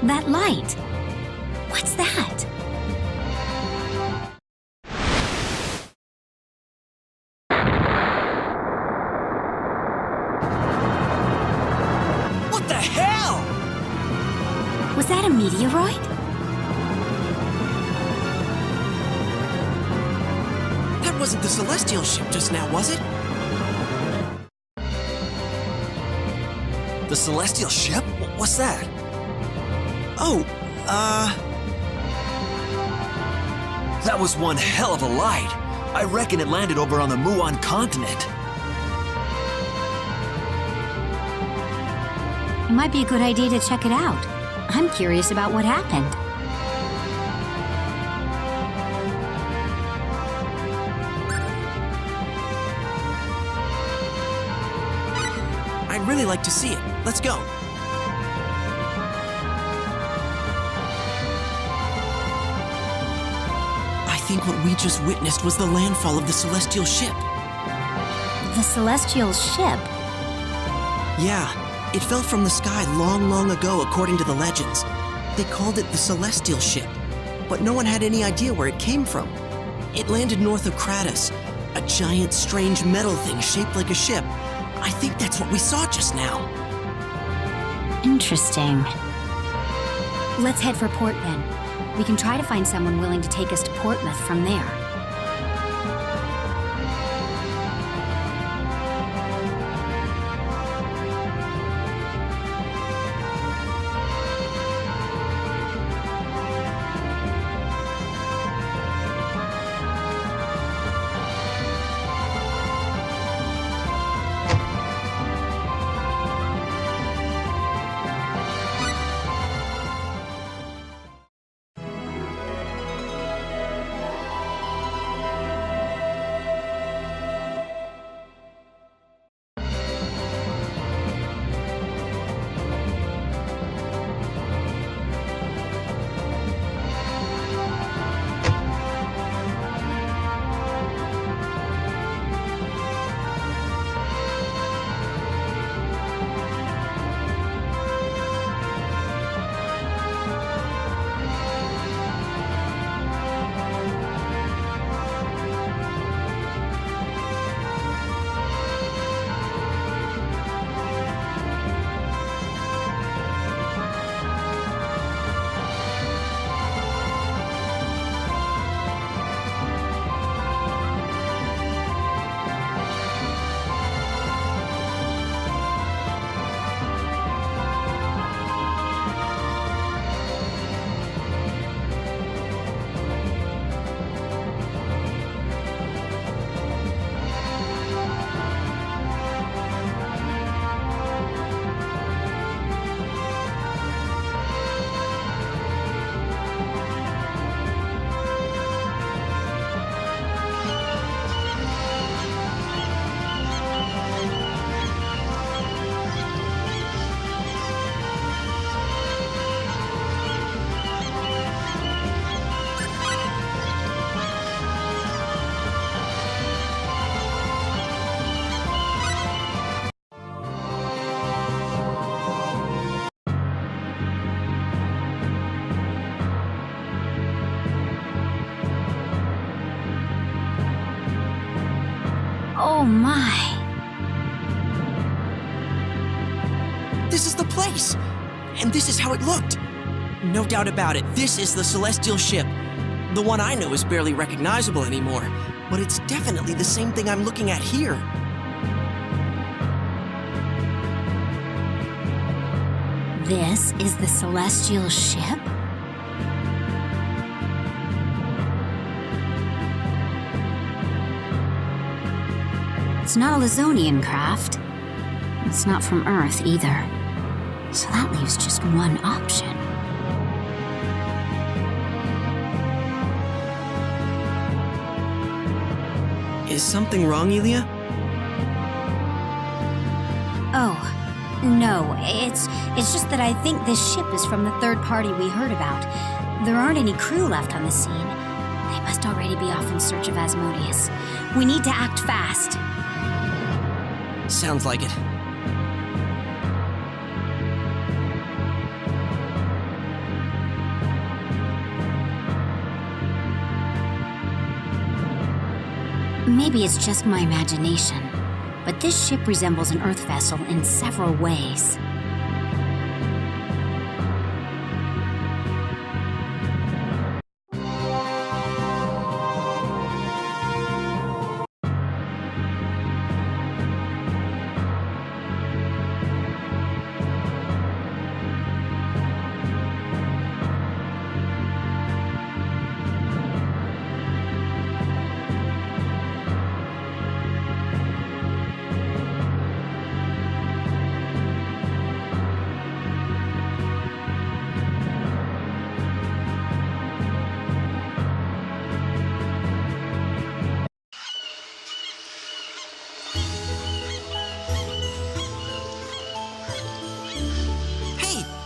That light. What's that? What the hell? Was that a meteoroid? That wasn't the Celestial ship just now, was it? The Celestial ship? What's that? Oh, that was one hell of a light. I reckon it landed over on the Muon continent. It might be a good idea to check it out. I'm curious about what happened. I'd really like to see it. Let's go. I think what we just witnessed was the landfall of the Celestial ship. The Celestial ship? Yeah, it fell from the sky long, long ago according to the legends. They called it the Celestial ship, but no one had any idea where it came from. It landed north of Kratos, a giant, strange metal thing shaped like a ship. I think that's what we saw just now. Interesting. Let's head for port then. We can try to find someone willing to take us to Portsmouth from there. Oh my. This is the place! And this is how it looked! No doubt about it, this is the Celestial ship. The one I know is barely recognizable anymore, but it's definitely the same thing I'm looking at here. This is the Celestial ship? It's not a Lizonian craft. It's not from Earth either. So that leaves just one option. Is something wrong, Elia? Oh, no. It's just that I think this ship is from the third party we heard about. There aren't any crew left on the scene. They must already be off in search of Asmodeus. We need to act fast. Sounds like it. Maybe it's just my imagination, but this ship resembles an Earth vessel in several ways.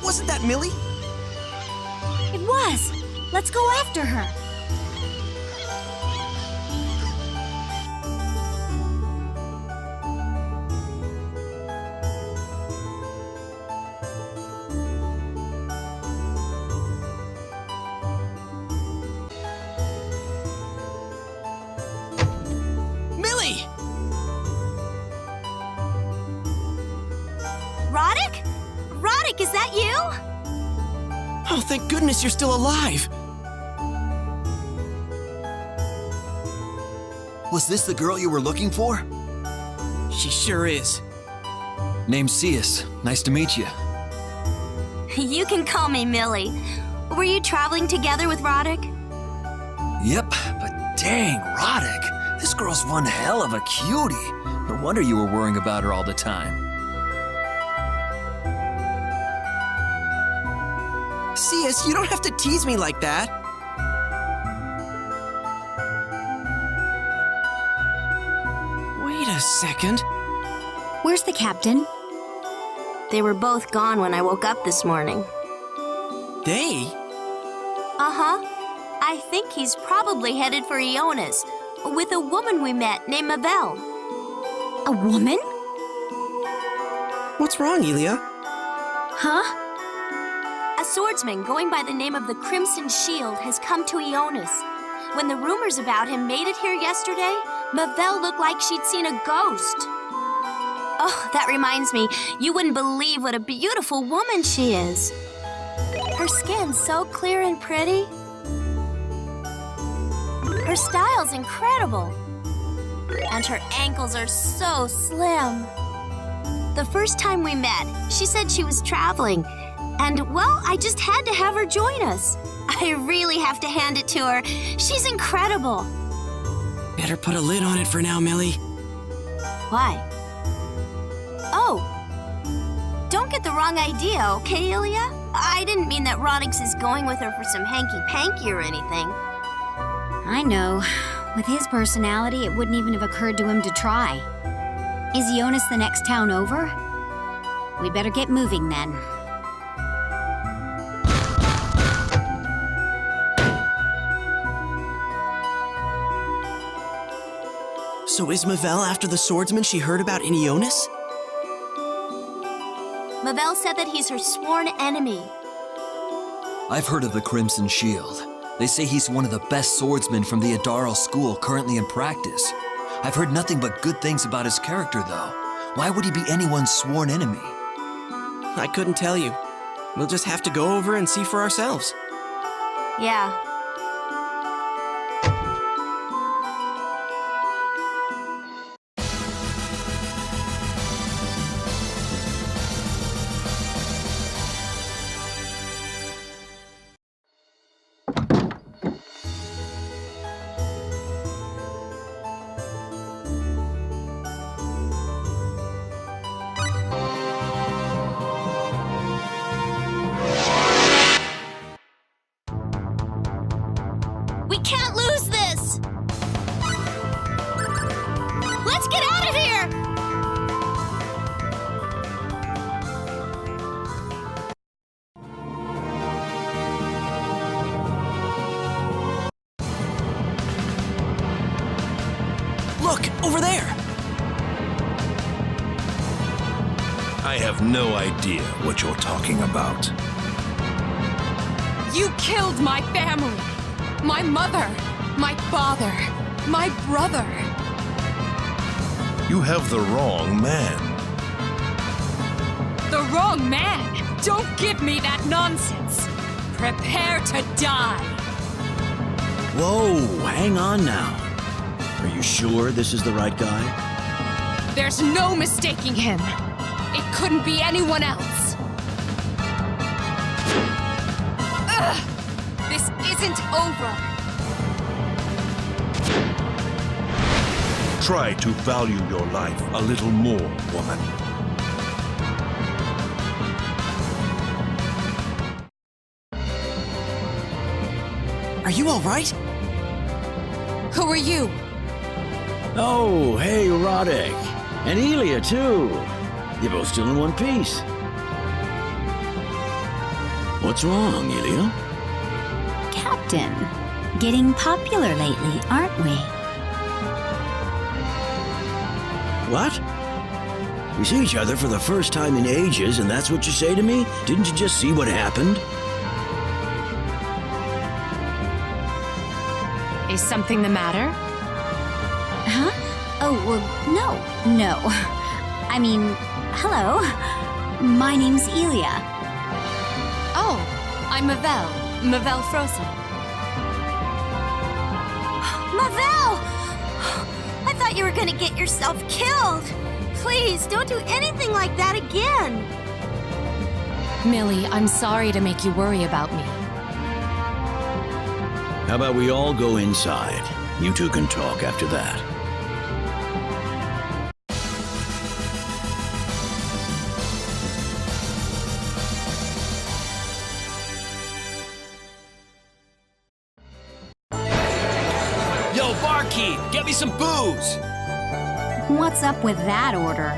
Wasn't that Millie? It was! Let's go after her! Millie! Roddick? Roddick, is that you? Oh, thank goodness you're still alive! Was this the girl you were looking for? She sure is. Name's Cius. Nice to meet you. You can call me Millie. Were you traveling together with Roddick? Yep, but dang, Roddick. This girl's one hell of a cutie. No wonder you were worrying about her all the time. Cius, you don't have to tease me like that. Wait a second. Where's the captain? They were both gone when I woke up this morning. They? Uh-huh. I think he's probably headed for Ionis, with a woman we met named Mavelle. A woman? What's wrong, Elia? Huh? A swordsman going by the name of the Crimson Shield has come to Ionis. When the rumors about him made it here yesterday, Mavelle looked like she'd seen a ghost. Oh, that reminds me, you wouldn't believe what a beautiful woman she is. Her skin's so clear and pretty. Her style's incredible. And her ankles are so slim. The first time we met, she said she was traveling. And, well, I just had to have her join us. I really have to hand it to her. She's incredible. Better put a lid on it for now, Millie. Why? Oh. Don't get the wrong idea, okay, Ilya? I didn't mean that Roddick is going with her for some hanky-panky or anything. I know. With his personality, it wouldn't even have occurred to him to try. Is Ionis the next town over? We better get moving then. So is Mavelle after the swordsman she heard about in Ionis? Mavelle said that he's her sworn enemy. I've heard of the Crimson Shield. They say he's one of the best swordsmen from the Adaral school currently in practice. I've heard nothing but good things about his character, though. Why would he be anyone's sworn enemy? I couldn't tell you. We'll just have to go over and see for ourselves. Yeah. We can't lose this! Let's get out of here! Look, over there! I have no idea what you're talking about. You killed my family! My mother! My father! My brother! You have the wrong man. The wrong man! Don't give me that nonsense! Prepare to die! Whoa, hang on now. Are you sure this is the right guy? There's no mistaking him! It couldn't be anyone else! Ugh! This isn't over! Try to value your life a little more, woman. Are you all right? Who are you? Oh, hey, Roddick. And Elia, too. You're both still in one piece. What's wrong, Elia? Captain, getting popular lately, aren't we? What? We see each other for the first time in ages, and that's what you say to me? Didn't you just see what happened? Is something the matter? Huh? Oh, well, no. I mean, hello. My name's Elia. Oh, I'm Mavelle Frozen. Mavelle! I thought you were gonna get yourself killed. Please, don't do anything like that again. Millie, I'm sorry to make you worry about me. How about we all go inside? You two can talk after that. Yo, barkeep, get me some booze! What's up with that order?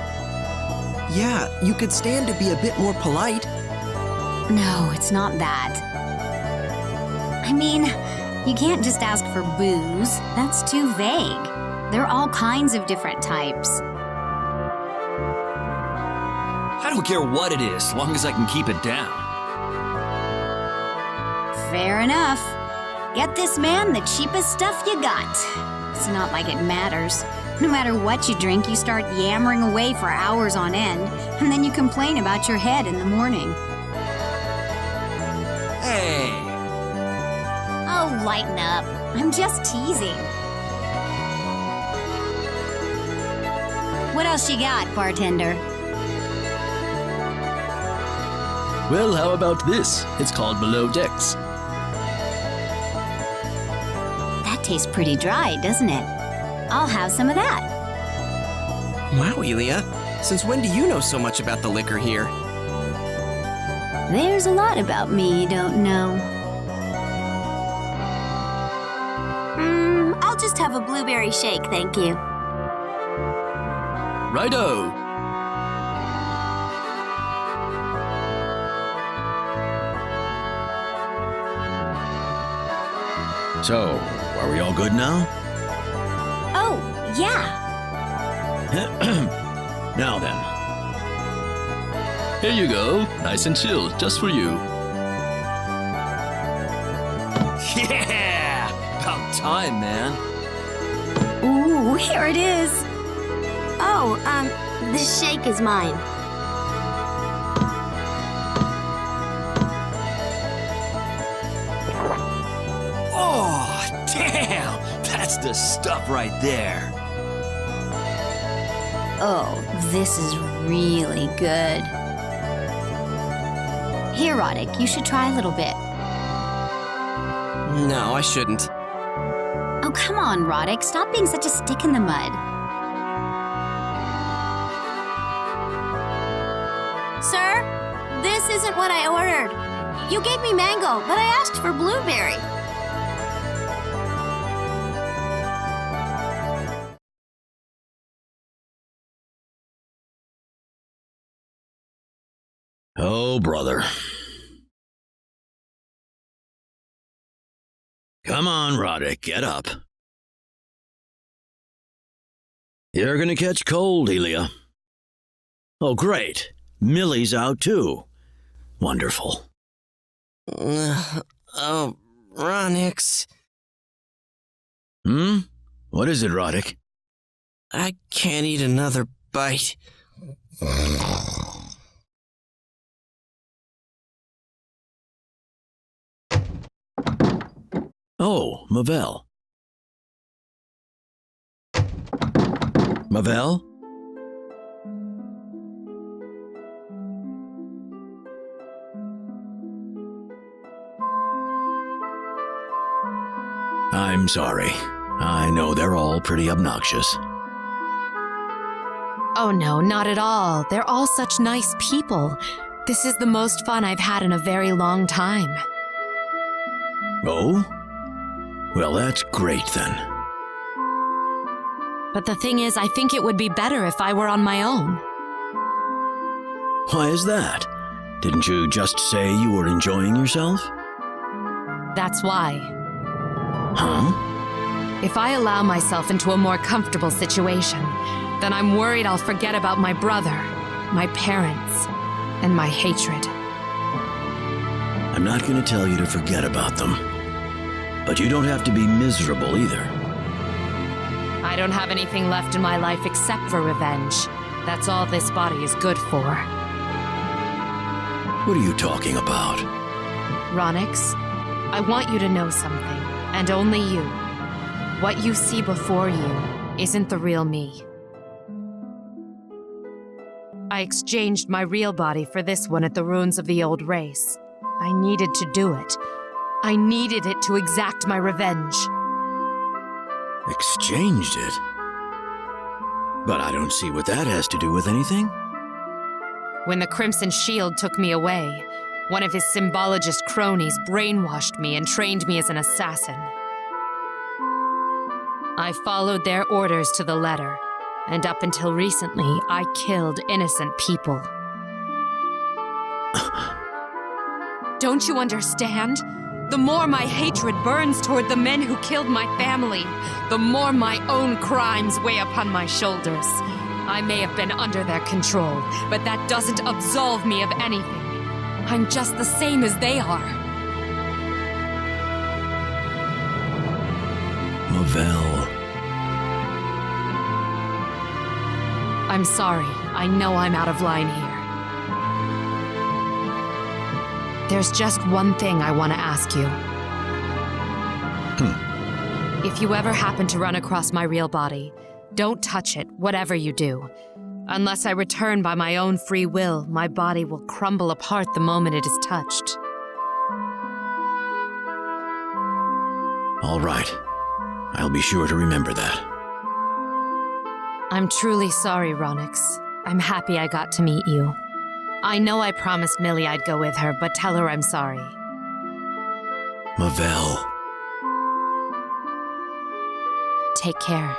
Yeah, you could stand to be a bit more polite. No, it's not that. I mean, you can't just ask for booze. That's too vague. There are all kinds of different types. I don't care what it is, as long as I can keep it down. Fair enough. Get this man the cheapest stuff you got. It's not like it matters. No matter what you drink, you start yammering away for hours on end, and then you complain about your head in the morning. Hey! Oh, lighten up. I'm just teasing. What else you got, bartender? Well, how about this? It's called Below Decks. That tastes pretty dry, doesn't it? I'll have some of that. Wow, Elia. Since when do you know so much about the liquor here? There's a lot about me you don't know. I'll just have a blueberry shake, thank you. Righto! So, are we all good now? Oh, yeah. Now then. Here you go. Nice and chill, just for you. Yeah! About time, man. Ooh, here it is. Oh, this shake is mine. Oh, damn! That's the stuff right there. Oh, this is really good. Here, Roddick, you should try a little bit. No, I shouldn't. Oh, come on, Roddick. Stop being such a stick in the mud. Sir, this isn't what I ordered. You gave me mango, but I asked for blueberry. Oh, brother. Come on, Roddick, get up. You're gonna catch cold, Elia. Oh, great. Millie's out, too. Wonderful. Oh, Ronix. What is it, Roddick? I can't eat another bite. Oh, Mavelle. Mavelle? I'm sorry. I know they're all pretty obnoxious. Oh no, not at all. They're all such nice people. This is the most fun I've had in a very long time. Oh? Well, that's great then. But the thing is, I think it would be better if I were on my own. Why is that? Didn't you just say you were enjoying yourself? That's why. Huh? If I allow myself into a more comfortable situation, then I'm worried I'll forget about my brother, my parents, and my hatred. I'm not going to tell you to forget about them. But you don't have to be miserable either. I don't have anything left in my life except for revenge. That's all this body is good for. What are you talking about? Ronix, I want you to know something, and only you. What you see before you isn't the real me. I exchanged my real body for this one at the ruins of the old race. I needed to do it. I needed it to exact my revenge. Exchanged it? But I don't see what that has to do with anything. When the Crimson Shield took me away, one of his symbologist cronies brainwashed me and trained me as an assassin. I followed their orders to the letter, and up until recently, I killed innocent people. Don't you understand? The more my hatred burns toward the men who killed my family, the more my own crimes weigh upon my shoulders. I may have been under their control, but that doesn't absolve me of anything. I'm just the same as they are. Mavelle. I'm sorry. I know I'm out of line here. There's just one thing I want to ask you. If you ever happen to run across my real body, don't touch it, whatever you do. Unless I return by my own free will, my body will crumble apart the moment it is touched. All right. I'll be sure to remember that. I'm truly sorry, Ronix. I'm happy I got to meet you. I know I promised Millie I'd go with her, but tell her I'm sorry. Mavelle. Take care.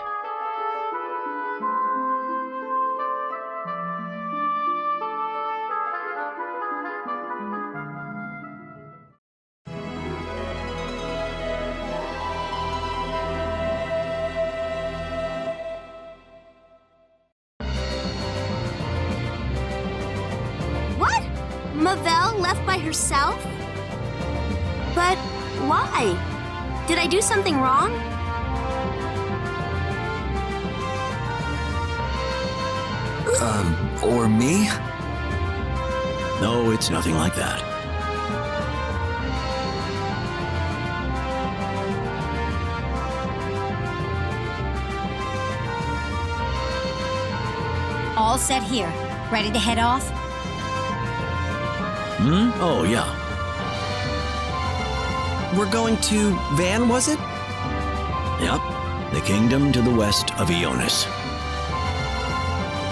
What? Mavelle left by herself? But why? Did I do something wrong? Or me? No, it's nothing like that. All set here. Ready to head off? Oh, yeah. We're going to Van, was it? Yep. The kingdom to the west of Ionis.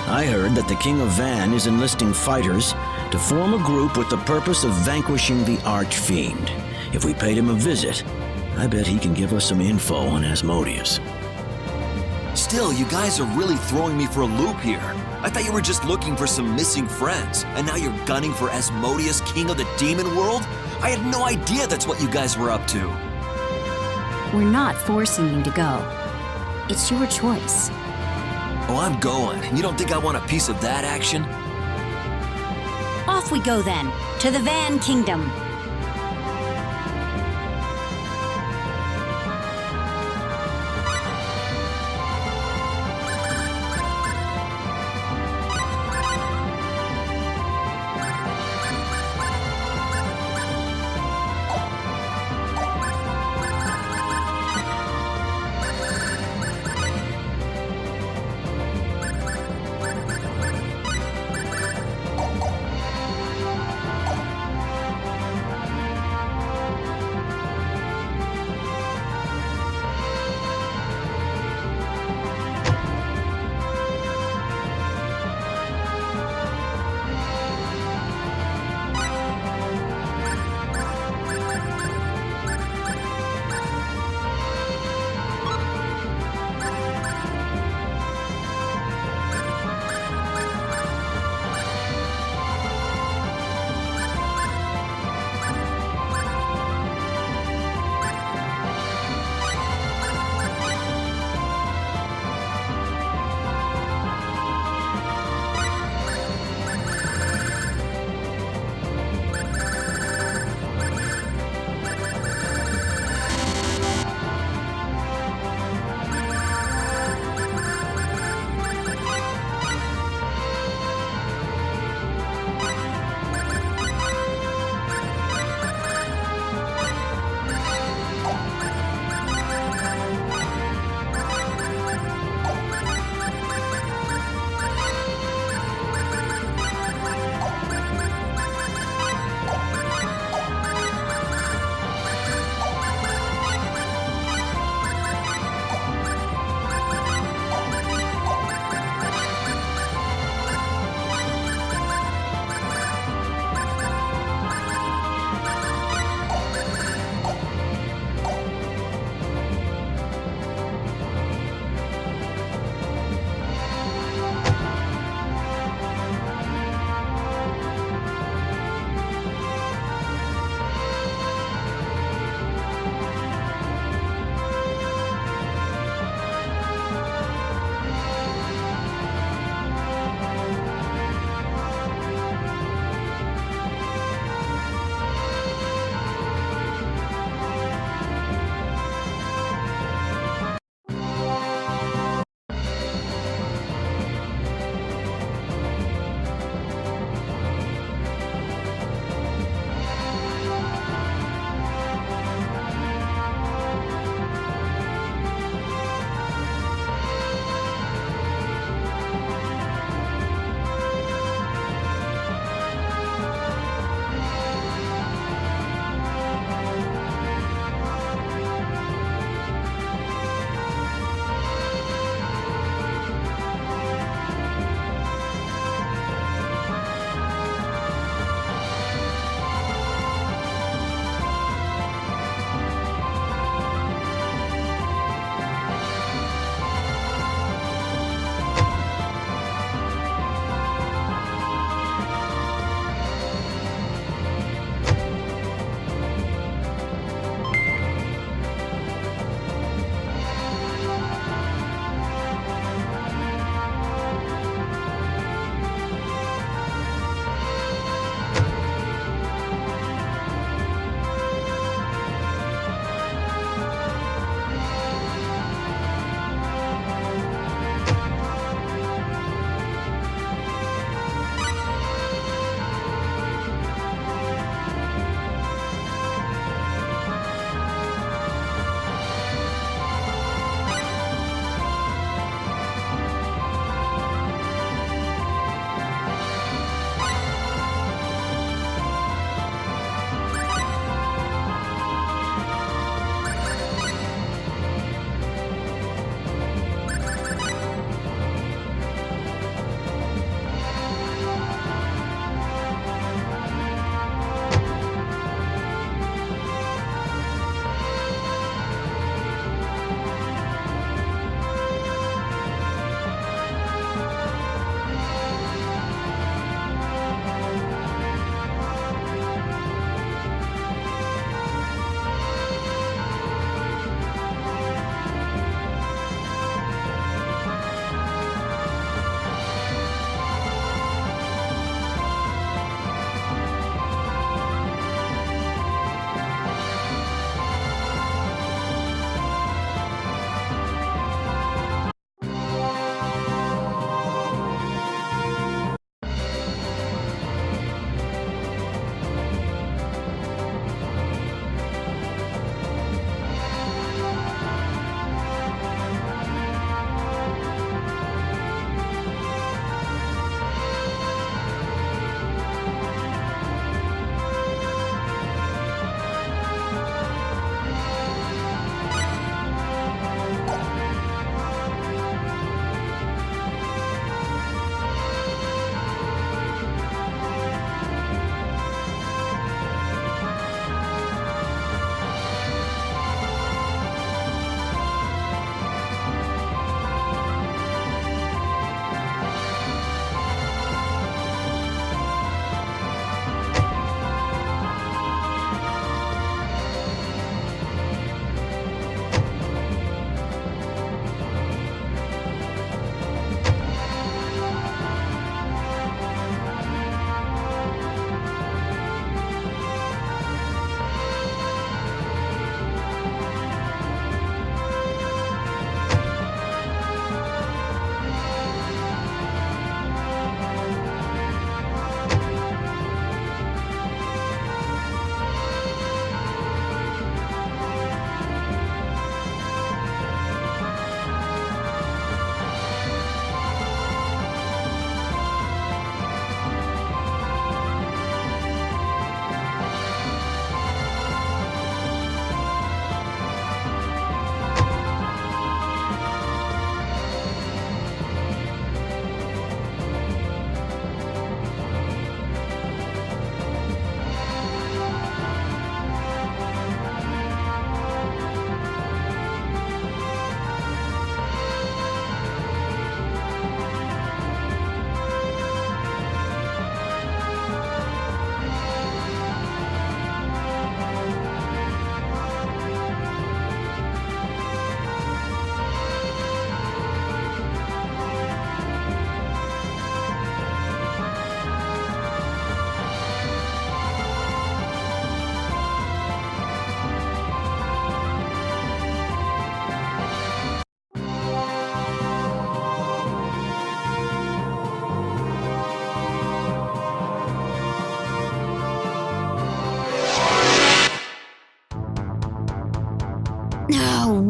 I heard that the King of Van is enlisting fighters to form a group with the purpose of vanquishing the Archfiend. If we paid him a visit, I bet he can give us some info on Asmodeus. Still, you guys are really throwing me for a loop here. I thought you were just looking for some missing friends, and now you're gunning for Asmodeus, king of the demon world? I had no idea that's what you guys were up to. We're not forcing you to go. It's your choice. Oh, I'm going. You don't think I want a piece of that action? Off we go then, to the Van Kingdom.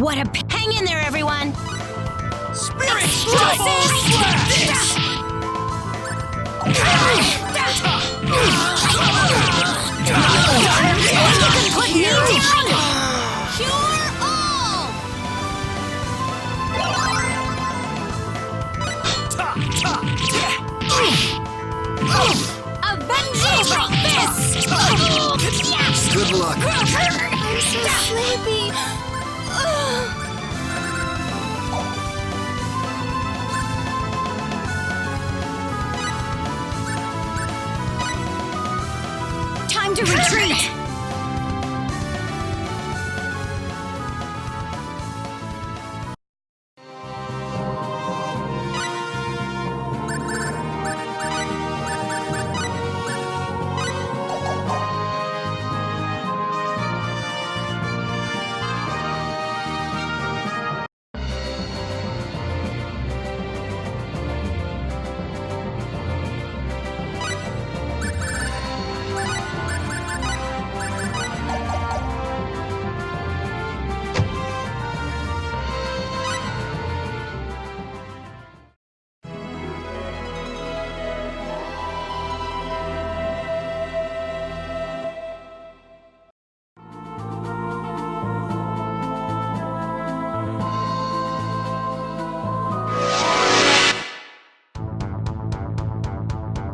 What a hang in there, everyone! Spirit Put me down! Cure all! Avenging fist! Good luck. I'm so sleepy. Time to retreat!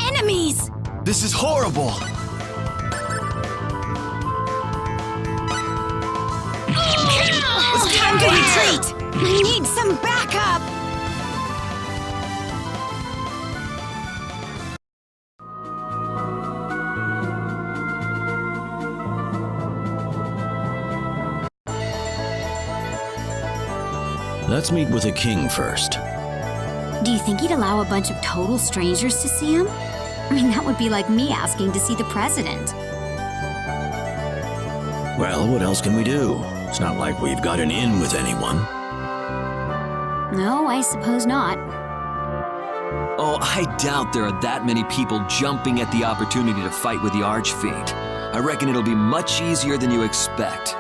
Enemies! This is horrible. It's time to retreat! I need some backup! Let's meet with the king first. Do you think he'd allow a bunch of total strangers to see him? I mean, that would be like me asking to see the president. Well, what else can we do? It's not like we've got an in with anyone. No, I suppose not. Oh, I doubt there are that many people jumping at the opportunity to fight with the Archfiend. I reckon it'll be much easier than you expect.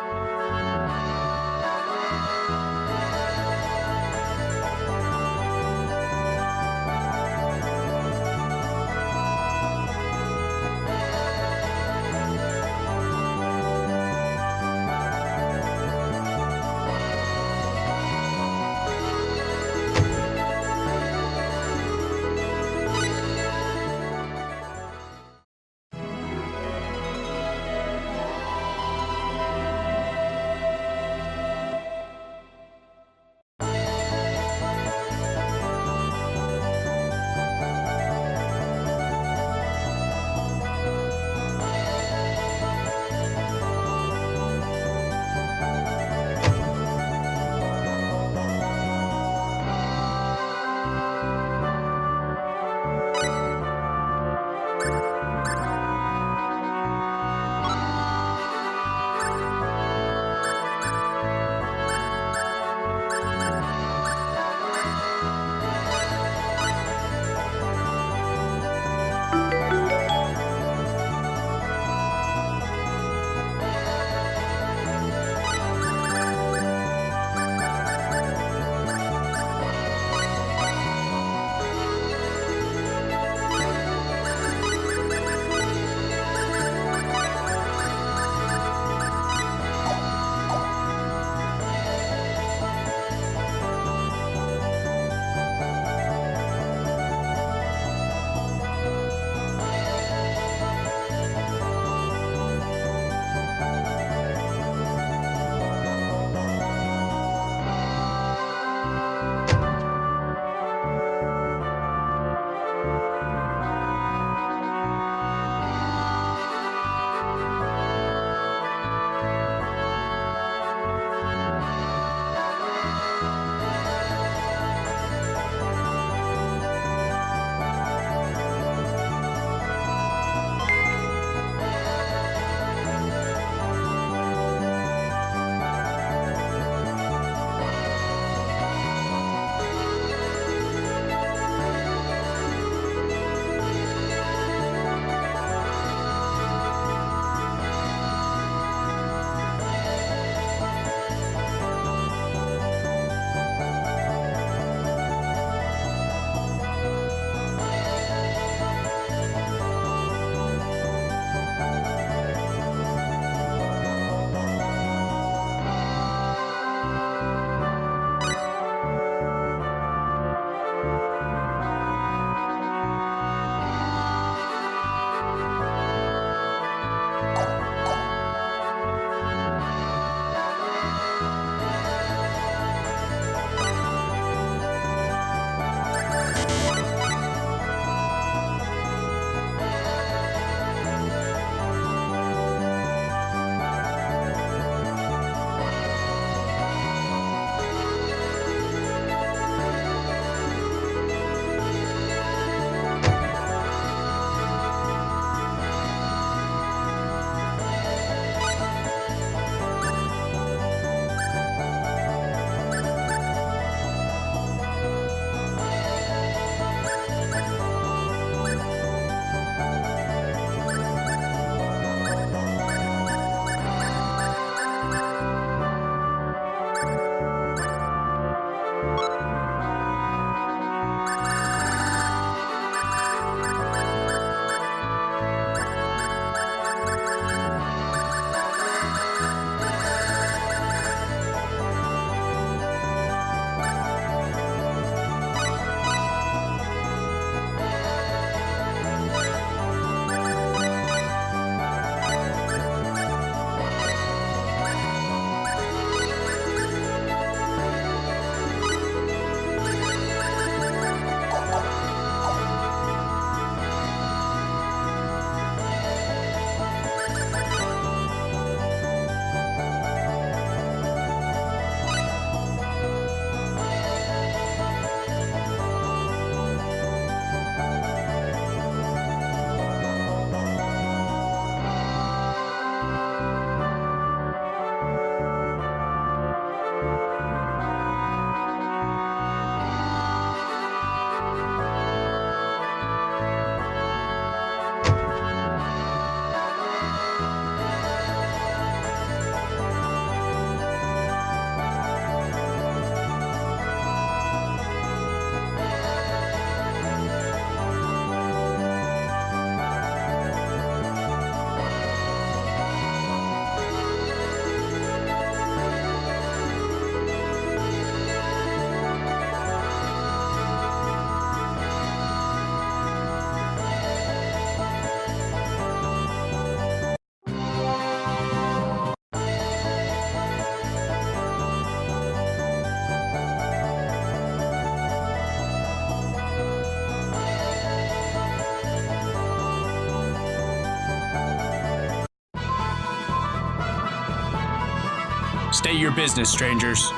State your business, strangers.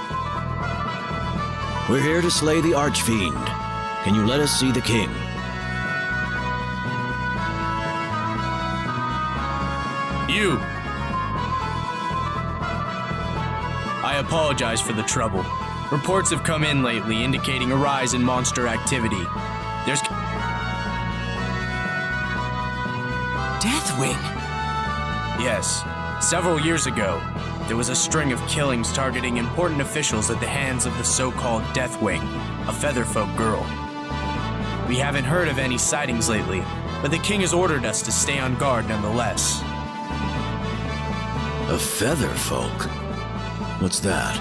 We're here to slay the Archfiend. Can you let us see the king? You! I apologize for the trouble. Reports have come in lately indicating a rise in monster activity. There's... Deathwing! Yes. Several years ago, there was a string of killings targeting important officials at the hands of the so-called Deathwing, a featherfolk girl. We haven't heard of any sightings lately, but the king has ordered us to stay on guard nonetheless. A featherfolk? What's that?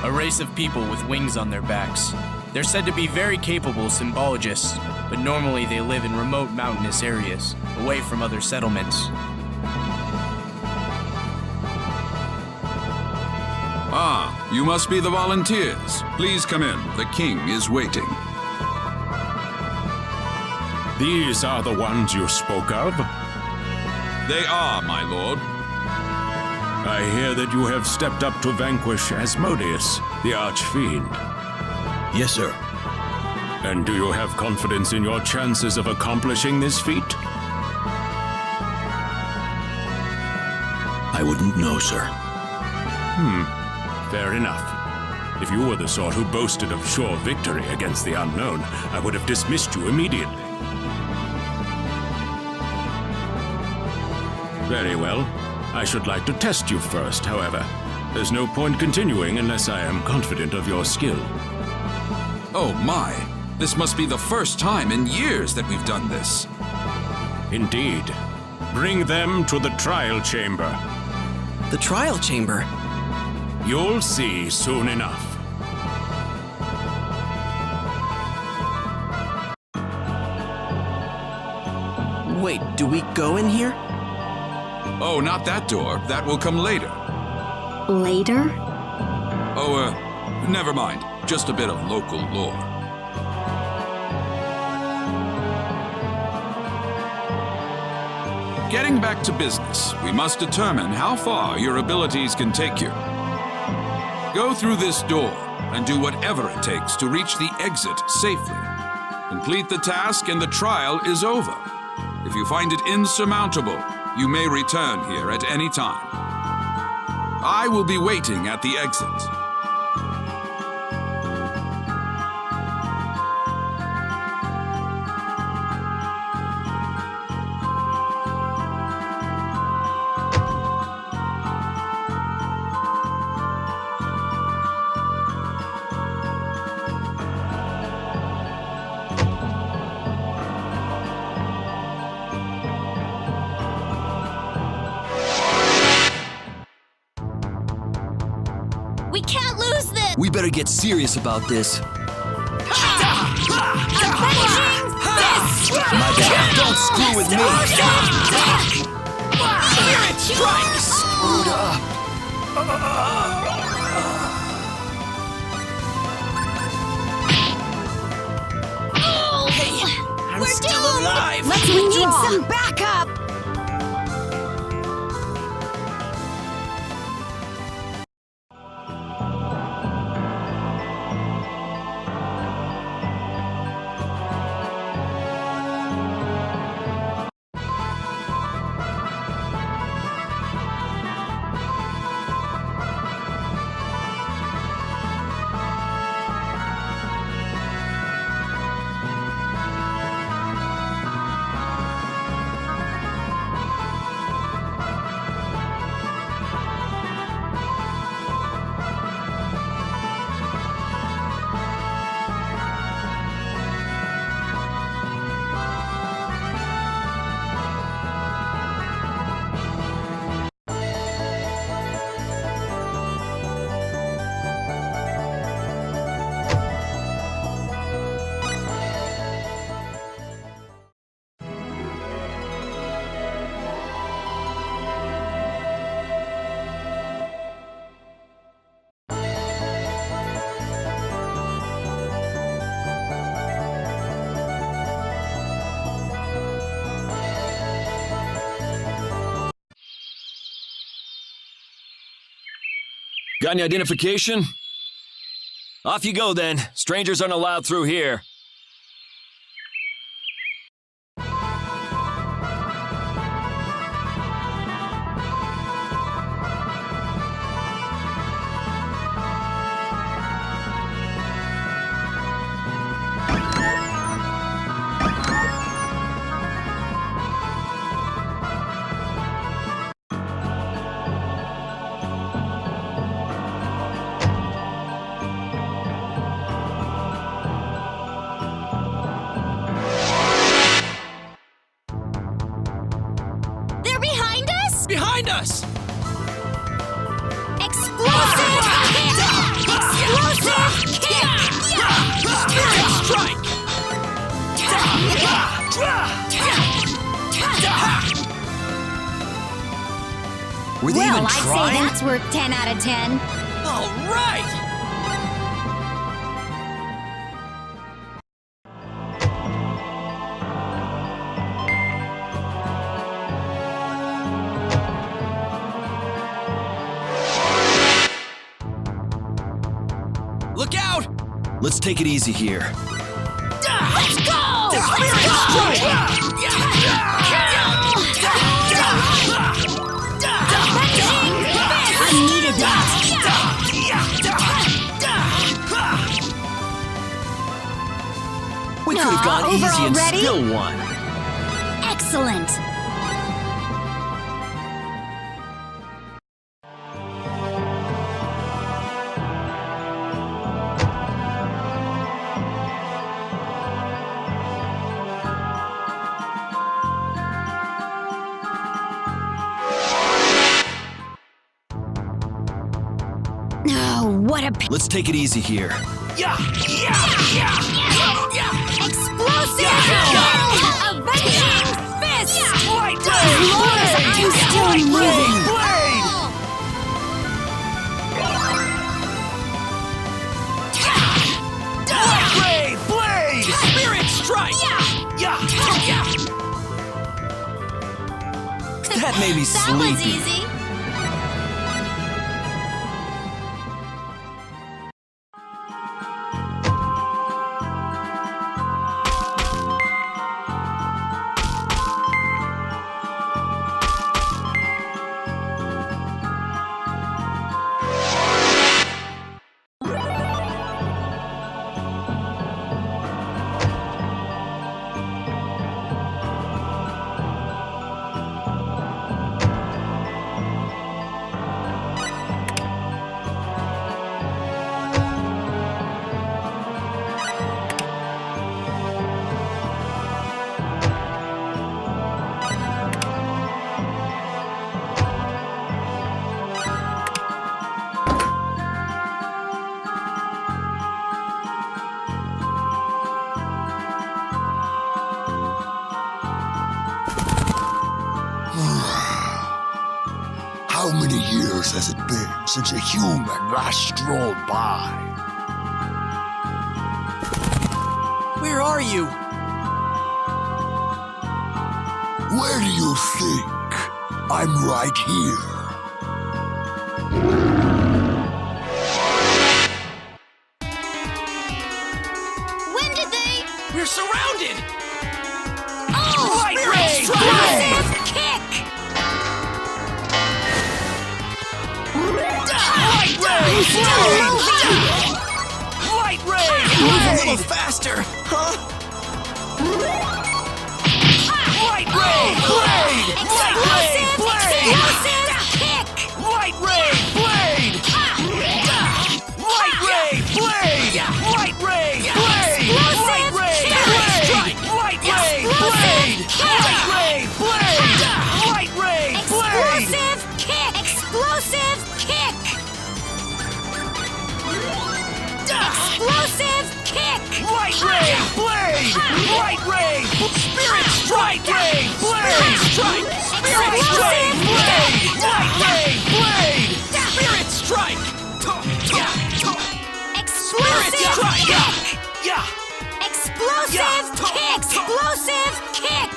A race of people with wings on their backs. They're said to be very capable symbologists, but normally they live in remote mountainous areas, away from other settlements. Ah, you must be the volunteers. Please come in. The king is waiting. These are the ones you spoke of? They are, my lord. I hear that you have stepped up to vanquish Asmodeus, the Archfiend. Yes, sir. And do you have confidence in your chances of accomplishing this feat? I wouldn't know, sir. Fair enough. If you were the sort who boasted of sure victory against the unknown, I would have dismissed you immediately. Very well. I should like to test you first, however. There's no point continuing unless I am confident of your skill. Oh my, this must be the first time in years that we've done this. Indeed. Bring them to the trial chamber. The trial chamber? You'll see soon enough. Wait, do we go in here? Oh, not that door. That will come later. Later? Oh, never mind. Just a bit of local lore. Getting back to business, we must determine how far your abilities can take you. Go through this door and do whatever it takes to reach the exit safely. Complete the task and the trial is over. If you find it insurmountable, you may return here at any time. I will be waiting at the exit. We can't lose this! We better get serious about this. I'm finishing this! My God, don't screw with me! Spirit strike! Screwed up. I'm We're still doomed! alive! Let's We need withdraw. some backup! Got any identification? Off you go then. Strangers aren't allowed through here. They're behind us? Behind us! Explosive kick! Explosive kick! Spirit strike! Were they Well, even I'd trying? say that's worth 10 out of 10. All right! Look out! Let's take it easy here. Let's go! Spirit strike! I needed that. We could have gone over easy and already? still won. Excellent. Oh, what a Let's take it easy here. Explosive avenging fist! as long as I'm still moving. Spirit strike! That made me That was sleepy. easy. How many years has it been since a human last strolled by? Where are you? Where do you think? I'm right here. When did they? We're surrounded! Oh! Spirit strike! Explosive kick! Light ray! Move a little faster, huh? Light ray! Blade! Light ray! Blade! Explosive kick! Light ray! Blade! Light ray! Blade! Light ray! Blade! Light ray! Blade! Light ray! Blade! Light ray! Blade! Light ray! Blade! Explosive kick! Explosive kick! Explosive kick! Light ray! Blade! Light ray! Spirit strike! Ray! Blade! Strike! Spirit strike! Blade! Light ray! Blade! Spirit strike! Explosive strike! kick! Yeah! Explosive kick! Explosive kick!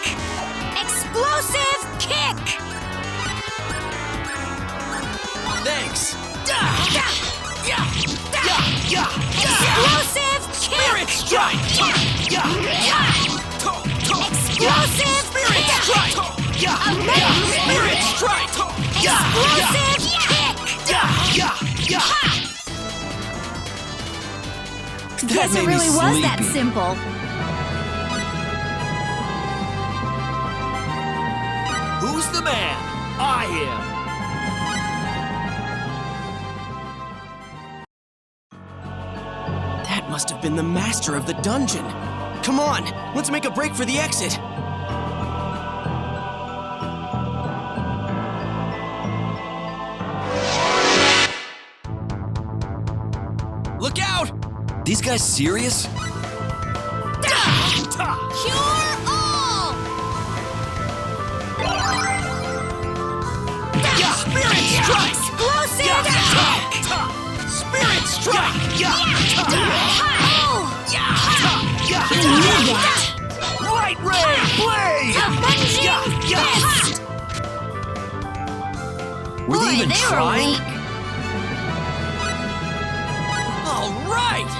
Explosive kick! Thanks! Explosive Spirit strike! Explosive Spirit strike! Spirit strike! Explosive kick! Guess it really was that simple. Who's the man? I am. That must have been the master of the dungeon. Come on, let's make a break for the exit. Look out! These guys serious? Cure all! Spirit strike! Explosive Spirit strike! Light ray! Blade! Were they even trying? All right!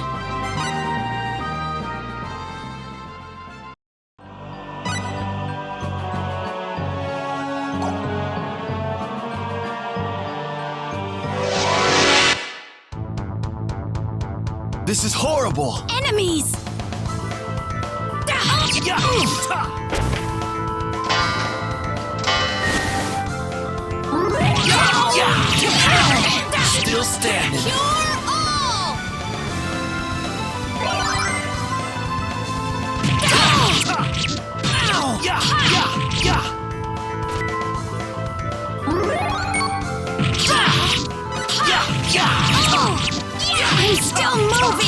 This is horrible! Enemies! Still standing. Cure all! I'm still moving!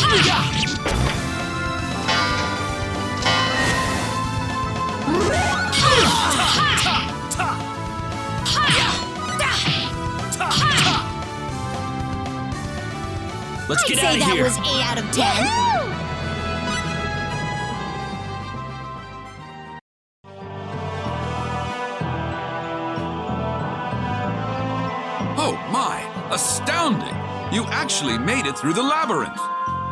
Let's get I'd out say of that here. was 8 out of 10. Oh my! Astounding! You actually made it through the labyrinth.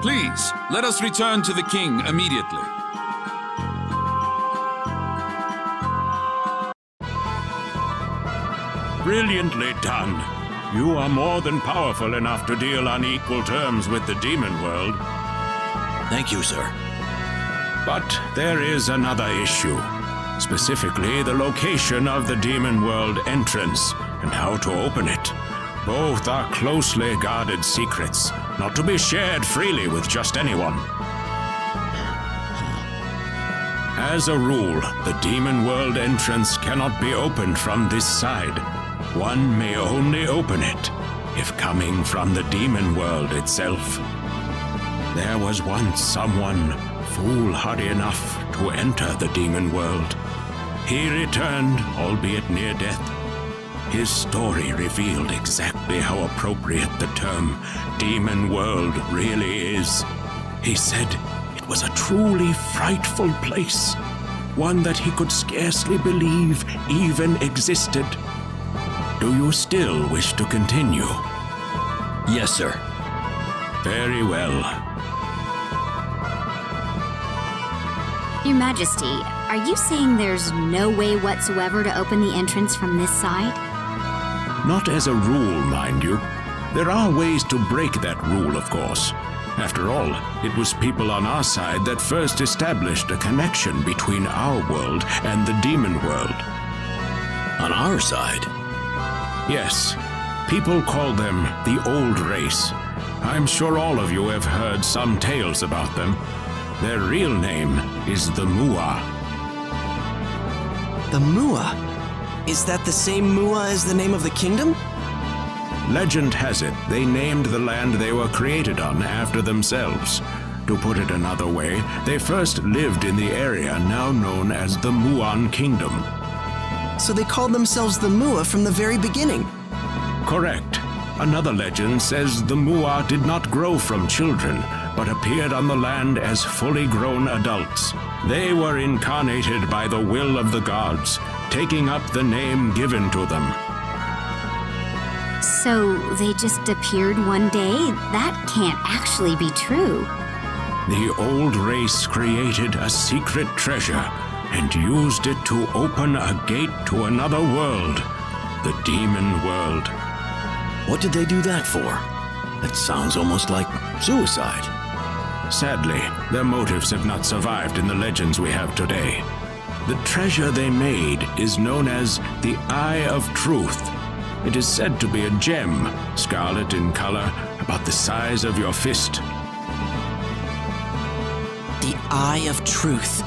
Please, let us return to the king immediately. Brilliantly done. You are more than powerful enough to deal on equal terms with the demon world. Thank you, sir. But there is another issue. Specifically, the location of the demon world entrance and how to open it. Both are closely guarded secrets, not to be shared freely with just anyone. As a rule, the demon world entrance cannot be opened from this side. One may only open it if coming from the demon world itself. There was once someone foolhardy enough to enter the demon world. He returned, albeit near death. His story revealed exactly how appropriate the term demon world really is. He said it was a truly frightful place, one that he could scarcely believe even existed. Do you still wish to continue? Yes, sir. Very well. Your Majesty, are you saying there's no way whatsoever to open the entrance from this side? Not as a rule, mind you. There are ways to break that rule, of course. After all, it was people on our side that first established a connection between our world and the demon world. On our side? Yes. People call them the Old Race. I'm sure all of you have heard some tales about them. Their real name is the Mua. The Mua? Is that the same Mua as the name of the kingdom? Legend has it they named the land they were created on after themselves. To put it another way, they first lived in the area now known as the Muan Kingdom. So they called themselves the Mua from the very beginning. Correct. Another legend says the Mua did not grow from children, but appeared on the land as fully grown adults. They were incarnated by the will of the gods, taking up the name given to them. So they just appeared one day? That can't actually be true. The old race created a secret treasure and used it to open a gate to another world, the demon world. What did they do that for? That sounds almost like suicide. Sadly, their motives have not survived in the legends we have today. The treasure they made is known as the Eye of Truth. It is said to be a gem, scarlet in color, about the size of your fist. The Eye of Truth.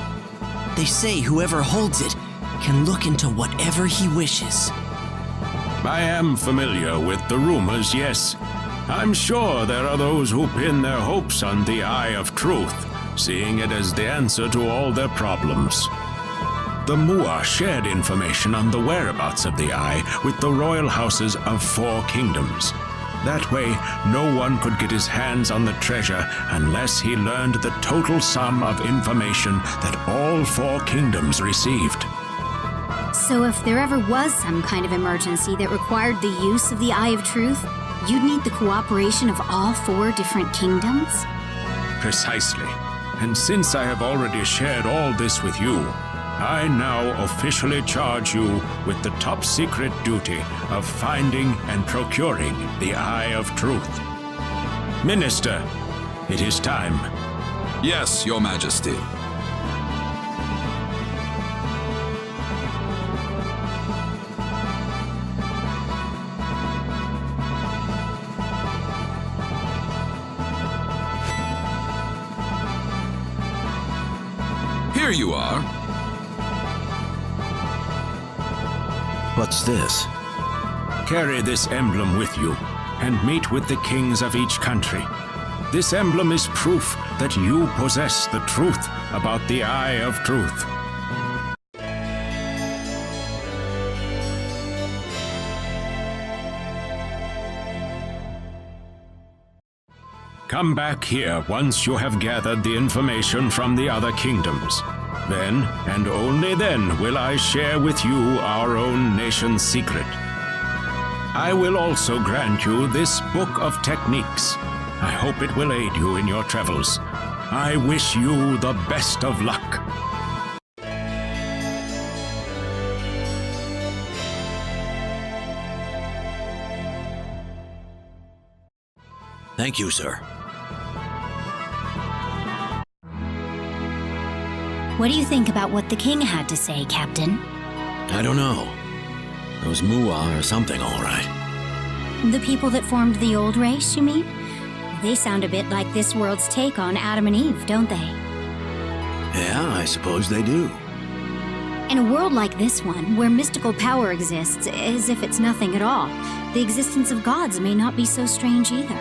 They say whoever holds it can look into whatever he wishes. I am familiar with the rumors, yes. I'm sure there are those who pin their hopes on the Eye of Truth, seeing it as the answer to all their problems. The Mua shared information on the whereabouts of the Eye with the royal houses of 4 kingdoms. That way, no one could get his hands on the treasure unless he learned the total sum of information that all 4 kingdoms received. So if there ever was some kind of emergency that required the use of the Eye of Truth, you'd need the cooperation of all 4 different kingdoms? Precisely. And since I have already shared all this with you, I now officially charge you with the top secret duty of finding and procuring the Eye of Truth. Minister, it is time. Yes, Your Majesty. Here you are. What's this? Carry this emblem with you and meet with the kings of each country. This emblem is proof that you possess the truth about the Eye of Truth. Come back here once you have gathered the information from the other kingdoms. Then, and only then, will I share with you our own nation's secret. I will also grant you this book of techniques. I hope it will aid you in your travels. I wish you the best of luck. Thank you, sir. What do you think about what the king had to say, Captain? I don't know. Those Mua are something, all right. The people that formed the old race, you mean? They sound a bit like this world's take on Adam and Eve, don't they? Yeah, I suppose they do. In a world like this one, where mystical power exists as if it's nothing at all, the existence of gods may not be so strange either.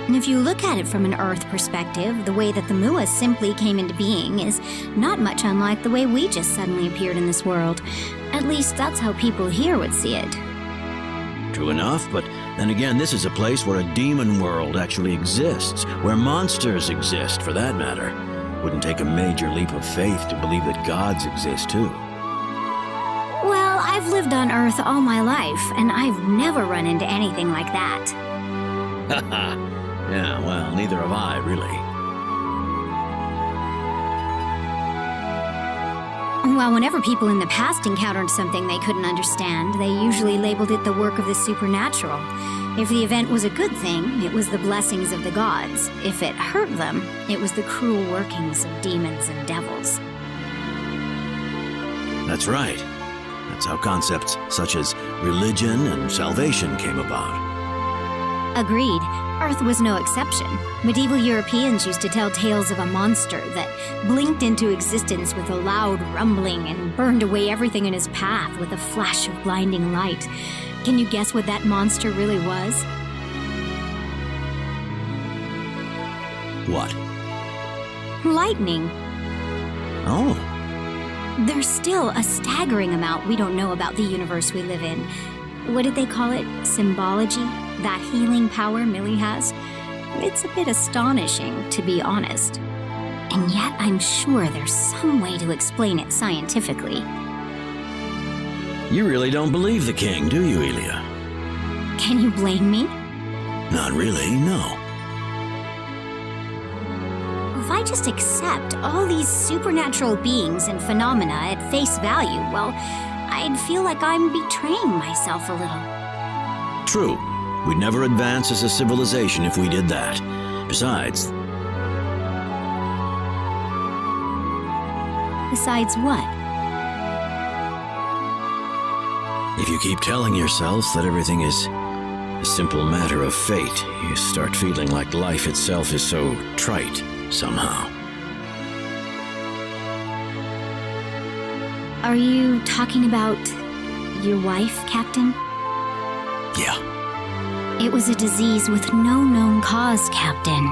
And if you look at it from an Earth perspective, the way that the Mua simply came into being is not much unlike the way we just suddenly appeared in this world. At least that's how people here would see it. True enough, but then again, this is a place where a demon world actually exists, where monsters exist, for that matter. Wouldn't take a major leap of faith to believe that gods exist, too. Well, I've lived on Earth all my life, and I've never run into anything like that. Haha. Yeah, well, neither have I, really. Well, whenever people in the past encountered something they couldn't understand, they usually labeled it the work of the supernatural. If the event was a good thing, it was the blessings of the gods. If it hurt them, it was the cruel workings of demons and devils. That's right. That's how concepts such as religion and salvation came about. Agreed. Earth was no exception. Medieval Europeans used to tell tales of a monster that blinked into existence with a loud rumbling and burned away everything in his path with a flash of blinding light. Can you guess what that monster really was? What? Lightning. Oh. There's still a staggering amount we don't know about the universe we live in. What did they call it? Symbology? That healing power Millie has? It's a bit astonishing, to be honest. And yet I'm sure there's some way to explain it scientifically. You really don't believe the king, do you, Elia? Can you blame me? Not really, no. If I just accept all these supernatural beings and phenomena at face value, well, I'd feel like I'm betraying myself a little. True. We'd never advance as a civilization if we did that. Besides what? If you keep telling yourself that everything is a simple matter of fate, you start feeling like life itself is so trite, somehow. Are you talking about your wife, Captain? Yeah. It was a disease with no known cause, Captain.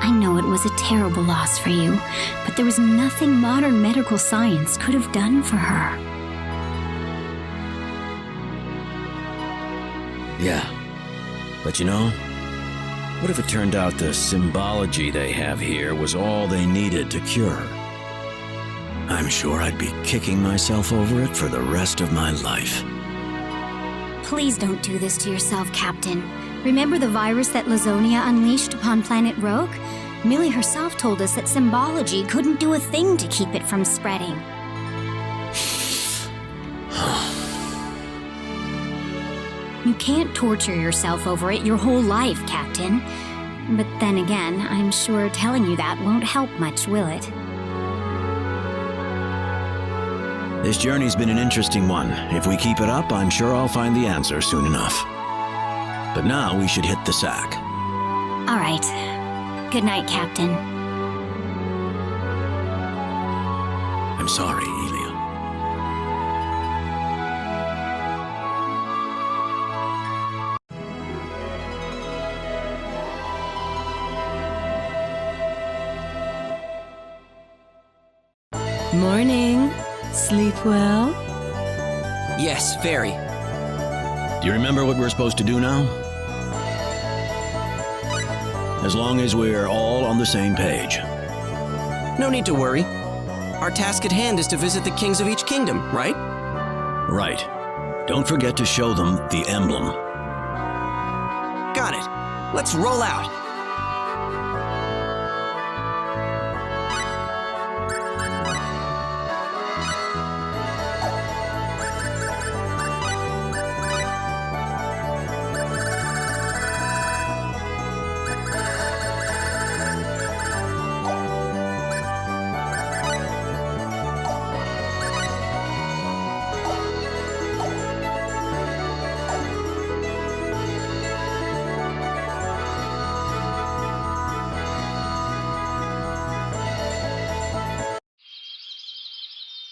I know it was a terrible loss for you, but there was nothing modern medical science could have done for her. Yeah. But you know, what if it turned out the symbology they have here was all they needed to cure her? I'm sure I'd be kicking myself over it for the rest of my life. Please don't do this to yourself, Captain. Remember the virus that Lazonia unleashed upon planet Rogue? Millie herself told us that symbology couldn't do a thing to keep it from spreading. You can't torture yourself over it your whole life, Captain. But then again, I'm sure telling you that won't help much, will it? This journey's been an interesting one. If we keep it up, I'm sure I'll find the answer soon enough. But now we should hit the sack. All right. Good night, Captain. I'm sorry, Elia. Morning. Sleep well? Yes, very. Do you remember what we're supposed to do now? As long as we're all on the same page. No need to worry. Our task at hand is to visit the kings of each kingdom, right? Right. Don't forget to show them the emblem. Got it. Let's roll out.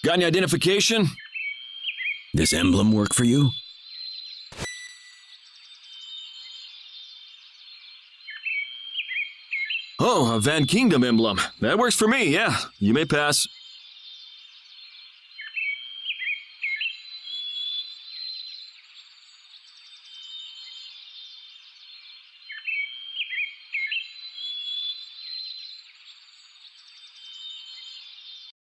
Got any identification? This emblem work for you? Oh, a Van Kingdom emblem. That works for me, yeah. You may pass.